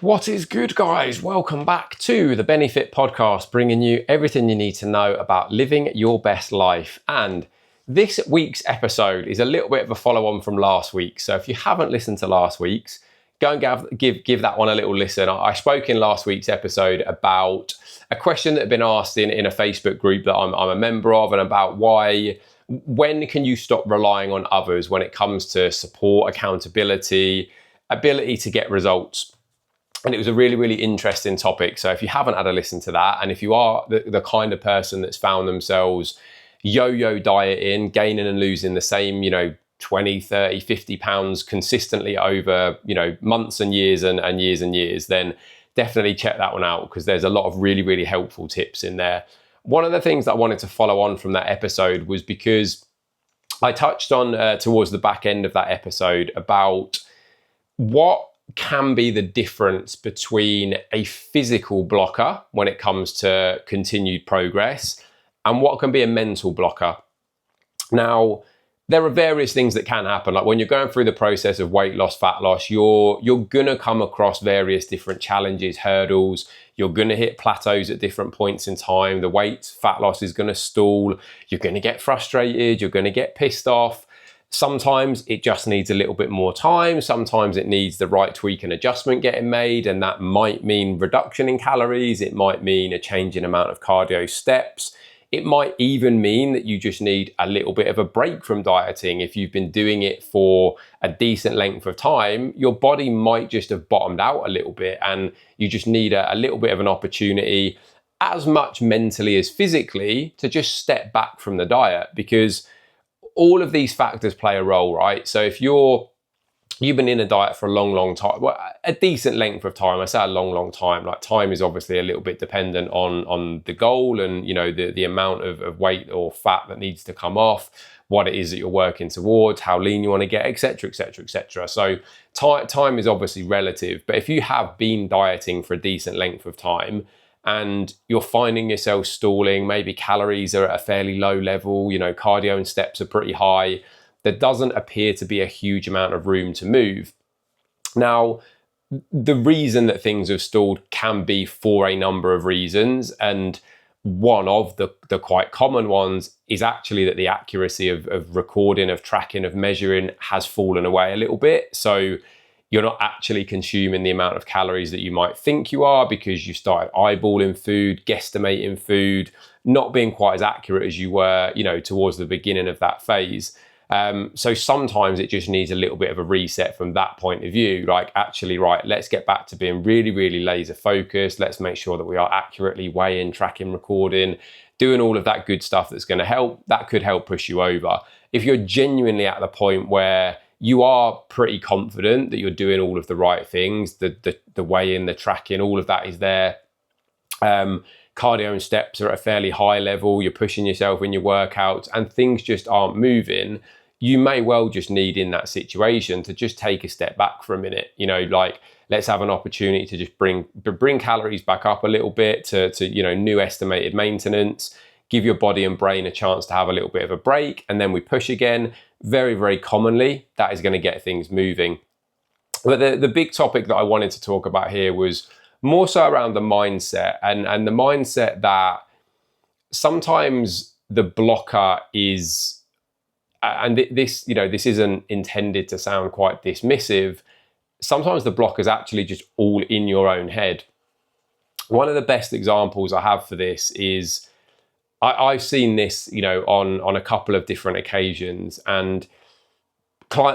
What is good, guys? Welcome back to the Benefit Podcast, bringing you everything you need to know about living your best life. And this week's episode is a little bit of a follow-on from last week. So if you haven't listened to last week's, go and give that one a little listen. I spoke in last week's episode about a question that had been asked in a Facebook group that I'm a member of, and about when can you stop relying on others when it comes to support, accountability, ability to get results. And it was a really, really interesting topic. So if you haven't had a listen to that, and if you are the kind of person that's found themselves yo-yo dieting, gaining and losing the same, 20, 30, 50 pounds consistently over, months and years and years and years, then definitely check that one out, because there's a lot of really, really helpful tips in there. One of the things that I wanted to follow on from that episode was because I touched on towards the back end of that episode about what can be the difference between a physical blocker when it comes to continued progress and what can be a mental blocker. Now, there are various things that can happen. Like when you're going through the process of weight loss, fat loss, you're gonna come across various different challenges, hurdles. You're gonna hit plateaus at different points in time. The fat loss is gonna stall. You're gonna get frustrated. You're gonna get pissed off. Sometimes it just needs a little bit more time. Sometimes it needs the right tweak and adjustment getting made, and that might mean reduction in calories. It might mean a change in amount of cardio steps. It might even mean that you just need a little bit of a break from dieting. If you've been doing it for a decent length of time, your body might just have bottomed out a little bit, and you just need a little bit of an opportunity, as much mentally as physically, to just step back from the diet, because all of these factors play a role, right? So if you've been in a diet for a long time, well, a decent length of time, I say a long time, like time is obviously a little bit dependent on the goal and, the amount of weight or fat that needs to come off, what it is that you're working towards, how lean you want to get, etc., etc., etc. So time is obviously relative, but if you have been dieting for a decent length of time, and you're finding yourself stalling, maybe calories are at a fairly low level, cardio and steps are pretty high, there doesn't appear to be a huge amount of room to move. Now, the reason that things have stalled can be for a number of reasons, and one of the quite common ones is actually that the accuracy of recording, of tracking, of measuring has fallen away a little bit. So you're not actually consuming the amount of calories that you might think you are, because you started eyeballing food, guesstimating food, not being quite as accurate as you were, towards the beginning of that phase. So sometimes it just needs a little bit of a reset from that point of view. Like, actually, right, let's get back to being really, really laser focused. Let's make sure that we are accurately weighing, tracking, recording, doing all of that good stuff that's going to help. That could help push you over. If you're genuinely at the point where you are pretty confident that you're doing all of the right things, the weighing, the tracking, all of that is there. Cardio and steps are at a fairly high level. You're pushing yourself in your workouts and things just aren't moving. You may well just need, in that situation, to just take a step back for a minute. Let's have an opportunity to just bring calories back up a little bit to new estimated maintenance. Give your body and brain a chance to have a little bit of a break, and then we push again. Very, very commonly, that is going to get things moving. But the big topic that I wanted to talk about here was more so around the mindset, and the mindset that sometimes the blocker is, and this isn't intended to sound quite dismissive, sometimes the blocker is actually just all in your own head. One of the best examples I have for this is, I've seen this, on a couple of different occasions, and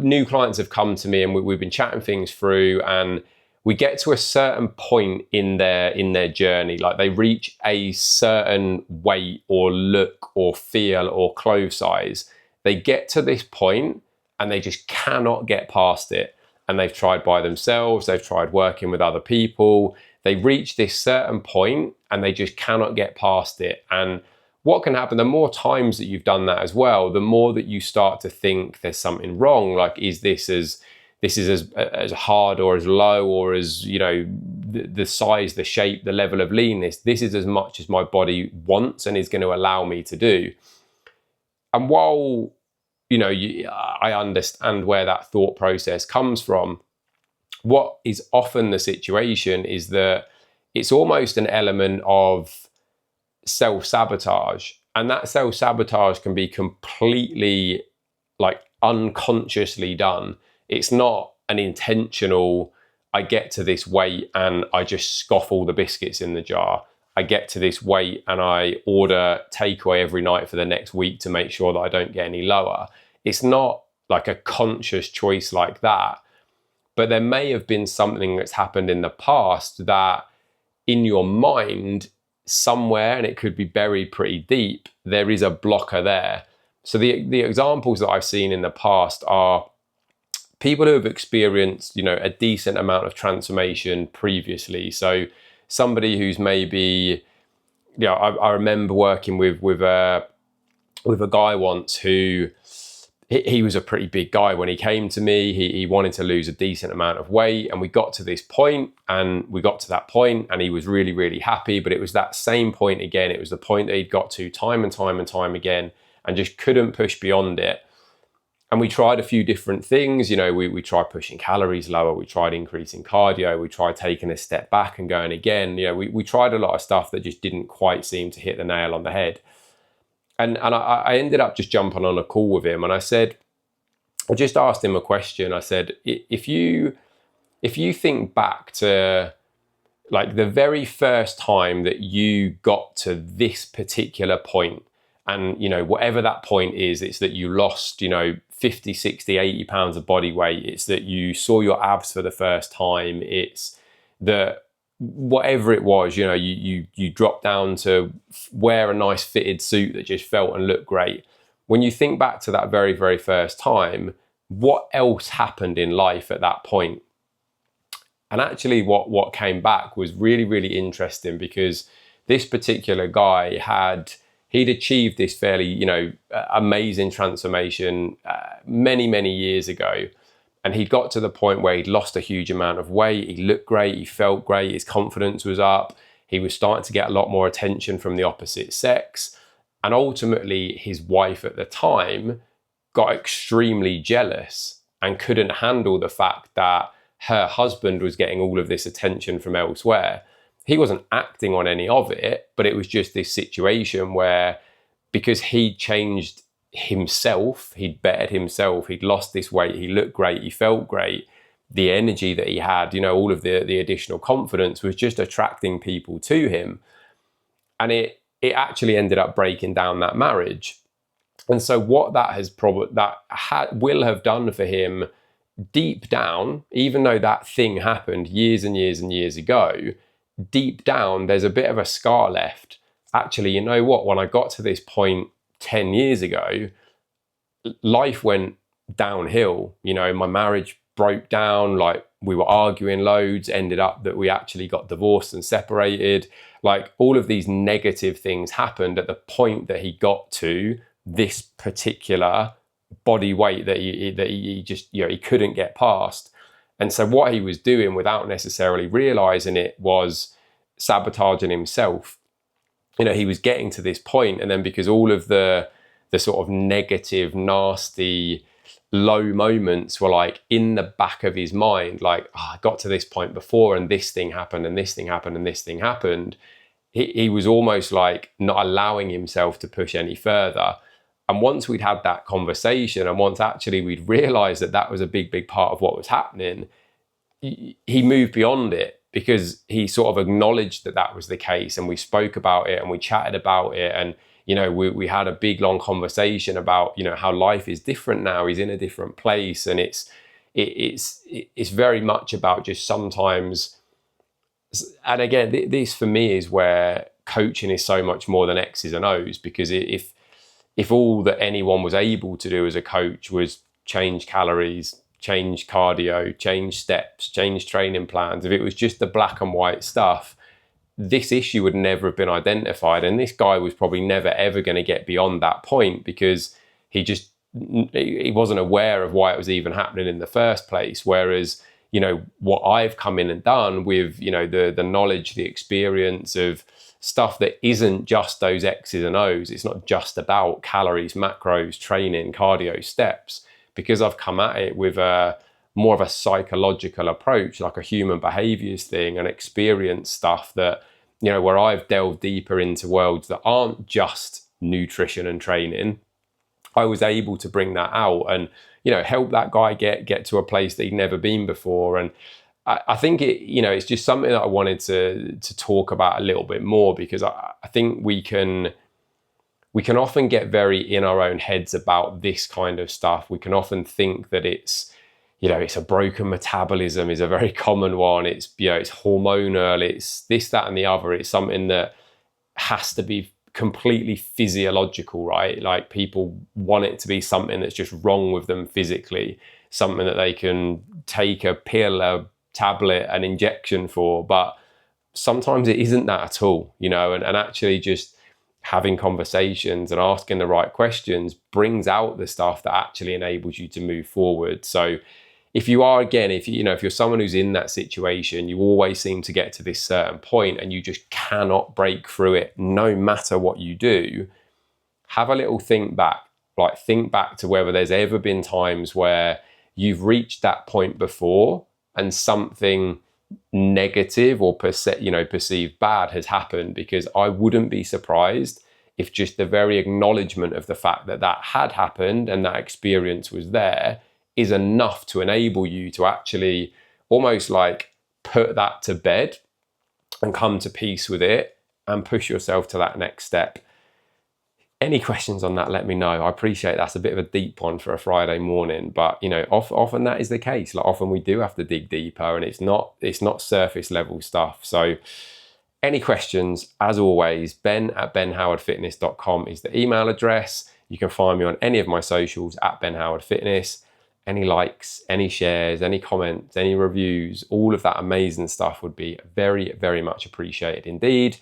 new clients have come to me, and we've been chatting things through, and we get to a certain point in their journey, like they reach a certain weight or look or feel or clothes size. They get to this point and they just cannot get past it. And they've tried by themselves, they've tried working with other people. They reach this certain point and they just cannot get past it. And what can happen, the more times that you've done that as well, the more that you start to think there's something wrong. Like, is this as hard or as low, or as, the size, the shape, the level of leanness, this is as much as my body wants and is going to allow me to do. And while, I understand where that thought process comes from, what is often the situation is that it's almost an element of self-sabotage. And that self-sabotage can be completely like unconsciously done. It's not an intentional, I get to this weight and I just scoff all the biscuits in the jar. I get to this weight and I order takeaway every night for the next week to make sure that I don't get any lower. It's not like a conscious choice like that. But there may have been something that's happened in the past that in your mind somewhere, and it could be buried pretty deep, there is a blocker there. So the examples that I've seen in the past are people who have experienced, a decent amount of transformation previously. So somebody who's maybe, I remember working with a guy once who he was a pretty big guy when he came to me. He wanted to lose a decent amount of weight, and we got to that point and he was really, really happy. But it was that same point again. It was the point that he'd got to time and time and time again and just couldn't push beyond it. And we tried a few different things. We tried pushing calories lower. We tried increasing cardio. We tried taking a step back and going again. We tried a lot of stuff that just didn't quite seem to hit the nail on the head. And I ended up just jumping on a call with him, and I just asked him a question. I said, if you think back to like the very first time that you got to this particular point, and whatever that point is, it's that you lost 50, 60, 80 pounds of body weight, it's that you saw your abs for the first time, it's that whatever it was, you dropped down to wear a nice fitted suit that just felt and looked great. When you think back to that very, very first time, what else happened in life at that point? And actually what came back was really, really interesting, because this particular guy he'd achieved this fairly, amazing transformation many, many years ago. And he'd got to the point where he'd lost a huge amount of weight. He looked great. He felt great. His confidence was up. He was starting to get a lot more attention from the opposite sex. And ultimately, his wife at the time got extremely jealous and couldn't handle the fact that her husband was getting all of this attention from elsewhere. He wasn't acting on any of it, but it was just this situation where, because he changed himself, he'd bettered himself, he'd lost this weight, he looked great, he felt great, the energy that he had, all of the additional confidence was just attracting people to him. And it actually ended up breaking down that marriage. And so what that will have done for him deep down, even though that thing happened years and years and years ago, deep down there's a bit of a scar left. Actually, you know what, when I got to this point 10 years ago, life went downhill. My marriage broke down, like we were arguing loads, ended up that we actually got divorced and separated. Like all of these negative things happened at the point that he got to this particular body weight that he just, he couldn't get past. And so what he was doing without necessarily realizing it was sabotaging himself. He was getting to this point, and then because all of the sort of negative, nasty, low moments were like in the back of his mind, like, I got to this point before and this thing happened and this thing happened and this thing happened. He was almost like not allowing himself to push any further. And once we'd had that conversation, and once actually we'd realized that that was a big, big part of what was happening, he moved beyond it, because he sort of acknowledged that that was the case, and we spoke about it and we chatted about it, and we had a big long conversation about how life is different now. He's in a different place, and it's very much about just sometimes. And again, this for me is where coaching is so much more than X's and O's, because if all that anyone was able to do as a coach was change calories, change cardio, change steps, change training plans, if it was just the black and white stuff, this issue would never have been identified. And this guy was probably never, ever going to get beyond that point, because he wasn't aware of why it was even happening in the first place. Whereas, what I've come in and done with, the knowledge, the experience of stuff that isn't just those X's and O's. It's not just about calories, macros, training, cardio, steps, because I've come at it with a more of a psychological approach, like a human behaviors thing and experience stuff that, you know, where I've delved deeper into worlds that aren't just nutrition and training, I was able to bring that out and, you know, help that guy get to a place that he'd never been before. And I think it, you know, it's just something that I wanted to talk about a little bit more, because I think we can often get very in our own heads about this kind of stuff. We can often think that it's, you know, it's a broken metabolism is a very common one. It's, you know, it's hormonal, it's this, that, and the other. It's something that has to be completely physiological, right? Like people want it to be something that's just wrong with them physically, something that they can take a pill, a tablet, an injection for. But sometimes it isn't that at all, you know, and actually just having conversations and asking the right questions brings out the stuff that actually enables you to move forward. So if you are, again, if you're someone who's in that situation, you always seem to get to this certain point and you just cannot break through it no matter what you do, have a little think back. Like, think back to whether there's ever been times where you've reached that point before and something negative or perceived bad has happened, because I wouldn't be surprised if just the very acknowledgement of the fact that that had happened and that experience was there is enough to enable you to actually almost like put that to bed and come to peace with it and push yourself to that next step. Any questions on that, let me know. I appreciate that's a bit of a deep one for a Friday morning, but you know, often that is the case. Like, often we do have to dig deeper, and it's not surface level stuff. So any questions, as always, ben@benhowardfitness.com is the email address. You can find me on any of my socials @benhowardfitness. Any likes, any shares, any comments, any reviews, all of that amazing stuff would be very, very much appreciated indeed.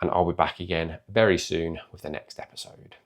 And I'll be back again very soon with the next episode.